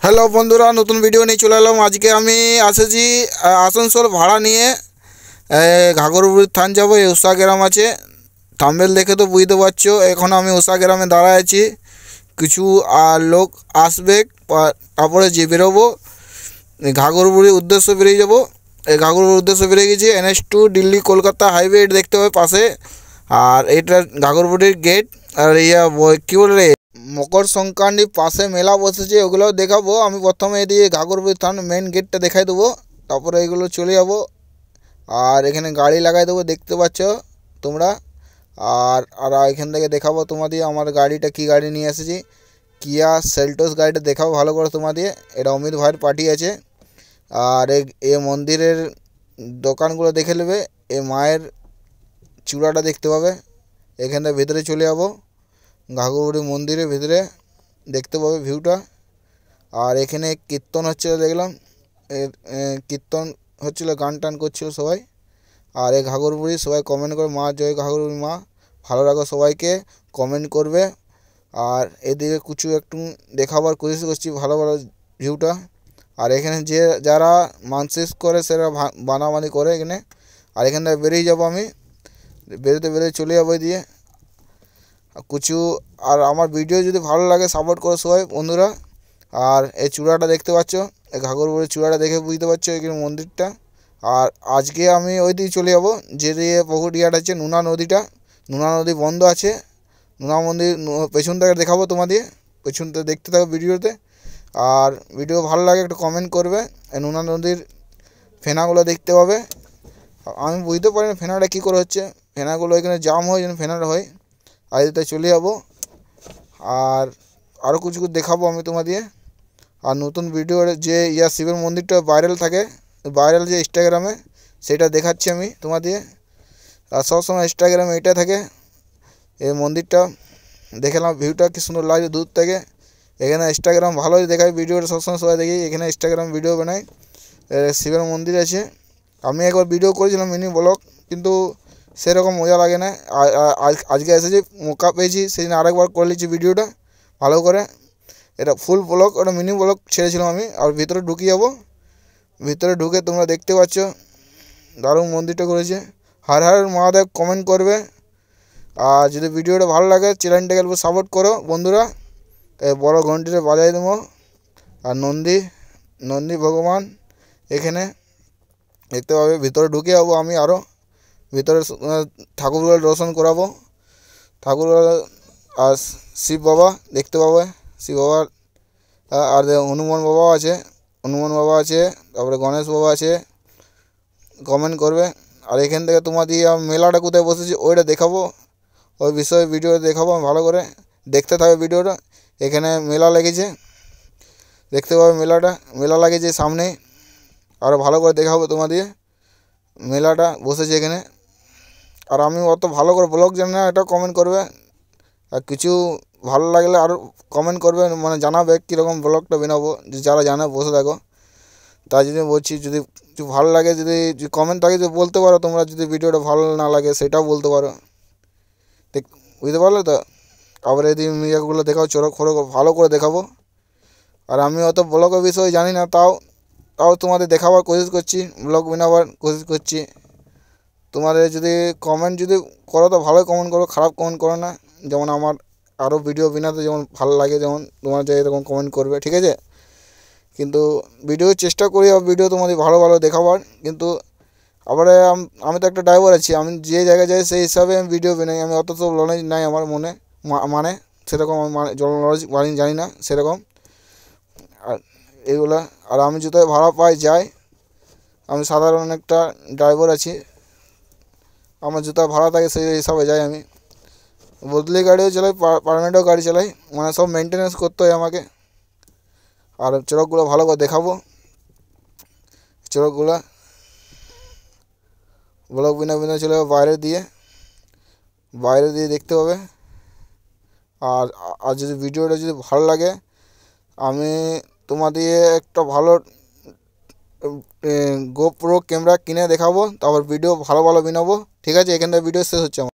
Hello বন্ধুরা, নতুন video নিয়ে চলে এলাম। আজকে আমি আসেছি আসানসোল ভাড়া নিয়ে ঘাগরবুড়ির থান যাবো। এই উষা গ্রাম আছে, থাম্বনেল দেখে তো বুঝতে পারছো। এখন আমি উষা গ্রামে দাঁড়ায় আছি, কিছু লোক আসবে, তারপরে যে বেরোবো ঘাগরবুড়ির উদ্দেশ্যে বেরিয়ে যাবো। এই ঘাগরবুড়ির উদ্দেশ্যে বেরিয়ে গেছি। NH2 দিল্লি কলকাতা হাইওয়ে দেখতে হবে পাশে, আর এটা ঘাগরবুড়ির গেট। আর কী বলে মকর সংক্রান্তির পাশে মেলা বসেছে, ওগুলোও দেখাবো। আমি প্রথমে এদিকে ঘাগরবুড়ি থান মেন গেটটা দেখাই দেবো, তারপরে এগুলো চলে যাবো। আর এখানে গাড়ি লাগাই দেবো, দেখতে পাচ্ছ তোমরা। আর আর এখান থেকে দেখাবো তোমাদের আমার গাড়িটা, কি গাড়ি নিয়ে এসেছি, কিয়া সেলটোস গাড়িটা দেখাবো ভালো করে তোমাদের। এটা অমিত ভাইয়ের পার্টি আছে। আর এই মন্দিরের দোকানগুলো দেখে নেবে। এই মায়ের চূড়াটা দেখতে পাবে। এখান থেকে ভেতরে চলে যাবো, ঘাগরবুড়ি মন্দিরের ভেতরে দেখতে পাবে ভিউটা। আর এখানে কীর্তন হচ্ছিল, দেখলাম কীর্তন হচ্ছিল, গান টান করছিল সবাই। আর এই ঘাগরবুড়ি সবাই কমেন্ট করে, মা জয় ঘাগরবুড়ি মা, ভালো রাখো সবাইকে, কমেন্ট করবে। আর এদিকে কিছু একটু দেখাবার কোশিশ করছি, ভালো ভালো ভিউটা। আর এখানে যারা মানসিক করে সেরা বানাবানি করে এখানে। আর এখান থেকে বেরিয়ে যাবো আমি, বেরোতে চলে যাবো দিয়ে কিছু। আর আমার ভিডিও যদি ভালো লাগে সাপোর্ট করো সবাই বন্ধুরা। আর এই চূড়াটা দেখতে পাচ্ছ, এই ঘাগরবুড়ির চূড়াটা দেখে বুঝতে পারছো এখানে মন্দিরটা। আর আজকে আমি ওই দিকে চলে যাবো যে দিয়ে পুকুরিয়াটা আছে, নুনা নদীটা। নুনা নদী বন্ধ আছে, নুনা মন্দির পেছন থেকে দেখাবো তোমাদের, পেছন থেকে দেখতে থাকো ভিডিওতে। আর ভিডিও ভালো লাগে একটু কমেন্ট করবে। এই নুনা নদীর ফেনাগুলো দেখতে পাবে। আমি বুঝতে পারি না ফেনাটা কী করে হচ্ছে, ফেনাগুলো এখানে জাম হয় যেন ফেনাটা হয়। আর এতে চলে যাবো। আর আরও কিছু দেখাবো আমি তোমাদের। আর নতুন ভিডিওর যে শিবের মন্দিরটা ভাইরাল থাকে, ভাইরাল যে ইনস্টাগ্রামে, সেটা দেখাচ্ছি আমি তোমাদের। আর সবসময় ইনস্টাগ্রামে এটা থাকে, এই মন্দিরটা দেখলাম ভিউটা কী সুন্দর লাগে দূর থেকে। এখানে ইনস্টাগ্রাম ভালোই দেখায়, ভিডিওটা সবসময় সবাই দেখি, এখানে ইনস্টাগ্রাম ভিডিও বানায়। শিবের মন্দির আছে। আমি একবার ভিডিও করেছিলাম মিনি ব্লগ, কিন্তু সেরকম মজা লাগে না। আজকে এসেছি, মৌকা পেয়েছি, সেই জন্য আরেকবার করে নিচ্ছি ভিডিওটা ভালো করে। এটা ফুল ব্লগ, ওটা মিনি ব্লগ ছেড়েছিলাম আমি। আর ভিতরে ঢুকে যাবো, ভিতরে ঢুকে তোমরা দেখতে পাচ্ছ দারুণ মন্দিরটা করেছে। হর হর মহাদেব কমেন্ট করবে। আর যদি ভিডিওটা ভালো লাগে চ্যানেলটাকে একটু সাপোর্ট করো বন্ধুরা। বড় ঘন্টিটা বাজাই দেবো। আর নন্দী ভগবান এখানে দেখতে পাবে। ভিতরে ঢুকে যাবো আমি, আরও ভিতরে ঠাকুরগুলো দর্শন করাবো, ঠাকুরগুলো। আর শিব বাবা দেখতে পাবে, শিব বাবার। আর হনুমান বাবা আছে, তারপরে গণেশ বাবা আছে, কমেন্ট করবে। আর এখান থেকে তোমাদের মেলাটা কোথায় বসেছে ওইটা দেখাবো, ওই বিষয়ে ভিডিও দেখাবো ভালো করে, দেখতে থাকবে ভিডিওটা। এখানে মেলা লেগেছে, দেখতে পাবে মেলা লাগেছে সামনে। আরও ভালো করে দেখাবো তোমাদের, মেলাটা বসেছে এখানে। আর আমি অত ভালো করে ব্লগ জানি না, এটা কমেন্ট করবে। আর কিছু ভালো লাগলে আরও কমেন্ট করবে, মানে জানাবে কীরকম ব্লগটা বানাবো, যারা জানে বসে থাকো। তাই জন্য বলছি, যদি কিছু ভালো লাগে, যদি কমেন্ট থাকে যদি বলতে পারো তোমরা, যদি ভিডিওটা ভালো না লাগে সেটাও বলতে পারো, বুঝতে পারলে তো। আবার এই মিডিয়াগুলো দেখাও, খোরো ভালো করে দেখাবো। আর আমি অত ব্লগের বিষয়ে জানি না, তাও তোমাদের দেখাবার কোশিশ করছি, ব্লগ বানাবার কোশিশ করছি। তোমাদের যদি কমেন্ট যদি করো তো ভালোই কমেন্ট করো, খারাপ কমেন্ট করো না। যেমন আমার আরও ভিডিও বানাতে যেমন ভালো লাগে, যেমন তোমার যে এরকম কমেন্ট করবে, ঠিক আছে। কিন্তু ভিডিও চেষ্টা করি ভিডিও তোমাদের ভালো ভালো দেখাবার। কিন্তু আবার আমি তো একটা ড্রাইভার আছি, আমি যে জায়গায় যাই সেই হিসাবে আমি ভিডিও বানাই। আমি অত তো নলেজ নাই আমার মনে, মানে সেরকম নলেজ জানি না সেরকম। আর এইগুলা, আর আমি কোথায় ভাড়া পাই যাই, আমি সাধারণ একটা ড্রাইভার আছি, আমার জুতা ভাড়া থাকে সেই হিসাবে যাই। আমি বদলি গাড়িও চালাই, পার্মানেন্টও গাড়ি চালাই, মানে সব মেনটেন্যান্স করতে হয় আমাকে। আর চড়কগুলো ভালো করে দেখাবো, চড়কগুলো ব্লগ বিনা চলে যাবে বাইরে দিয়ে দেখতে পাবে। আর যদি ভিডিওটা যদি ভালো লাগে, আমি তোমাদের একটা ভালো গোপ্রো ক্যামেরা কিনে দেখাবো, তারপর ভিডিও ভালো বানাবো, ঠিক আছে। এখান থেকে ভিডিও শেষ হচ্ছে আমার।